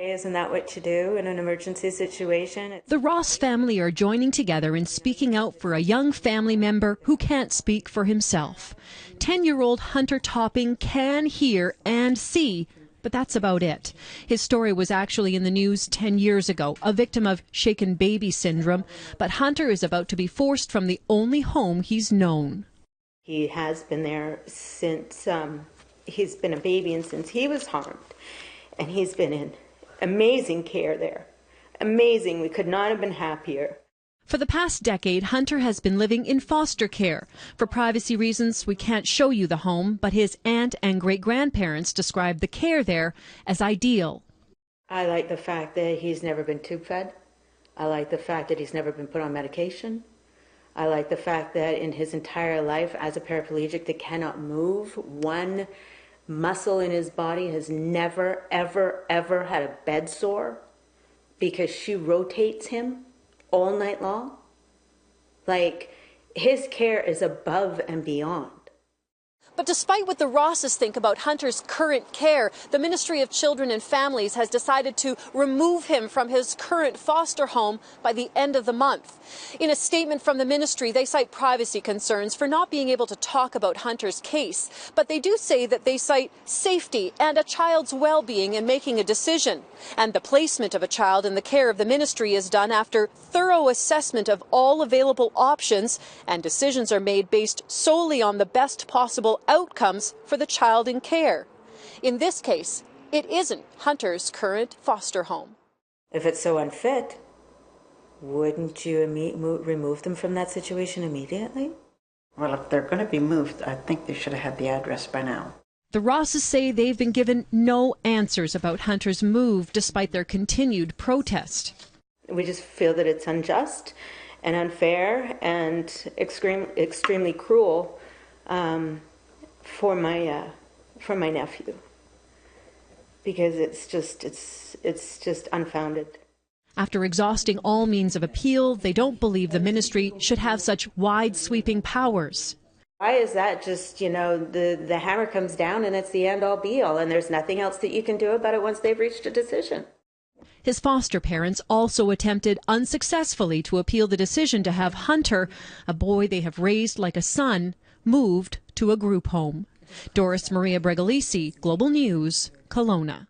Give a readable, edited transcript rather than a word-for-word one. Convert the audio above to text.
Isn't that what you do in an emergency situation? The Ross family are joining together in speaking out for a young family member who can't speak for himself. 10-year-old Hunter Topping can hear and see, but that's about it. His story was actually in the news 10 years ago, a victim of shaken baby syndrome, but Hunter is about to be forced from the only home he's known. He has been there since he's been a baby and since he was harmed, and he's been in amazing care there. Amazing. We could not have been happier. For the past decade, Hunter has been living in foster care. For privacy reasons, we can't show you the home, but his aunt and great-grandparents describe the care there as ideal. I like the fact that he's never been tube-fed. I like the fact that he's never been put on medication. I like the fact that in his entire life as a paraplegic that cannot move, one muscle in his body has never, ever, ever had a bed sore because she rotates him all night long. Like, his care is above and beyond. But despite what the Rosses think about Hunter's current care, the Ministry of Children and Families has decided to remove him from his current foster home by the end of the month. In a statement from the ministry, they cite privacy concerns for not being able to talk about Hunter's case. But they do say that they cite safety and a child's well-being in making a decision. And the placement of a child in the care of the ministry is done after thorough assessment of all available options, and decisions are made based solely on the best possible outcomes for the child in care. In this case, it isn't Hunter's current foster home. If it's so unfit, wouldn't you remove them from that situation immediately? Well, if they're going to be moved, I think they should have had the address by now. The Rosses say they've been given no answers about Hunter's move despite their continued protest. We just feel that it's unjust and unfair and extremely cruel for my nephew, because it's just unfounded. After exhausting all means of appeal, they don't believe the ministry should have such wide-sweeping powers. Why is that just, the hammer comes down and it's the end-all be-all, and there's nothing else that you can do about it once they've reached a decision? His foster parents also attempted unsuccessfully to appeal the decision to have Hunter, a boy they have raised like a son, moved to a group home. Doris Maria Bregalici, Global News, Kelowna.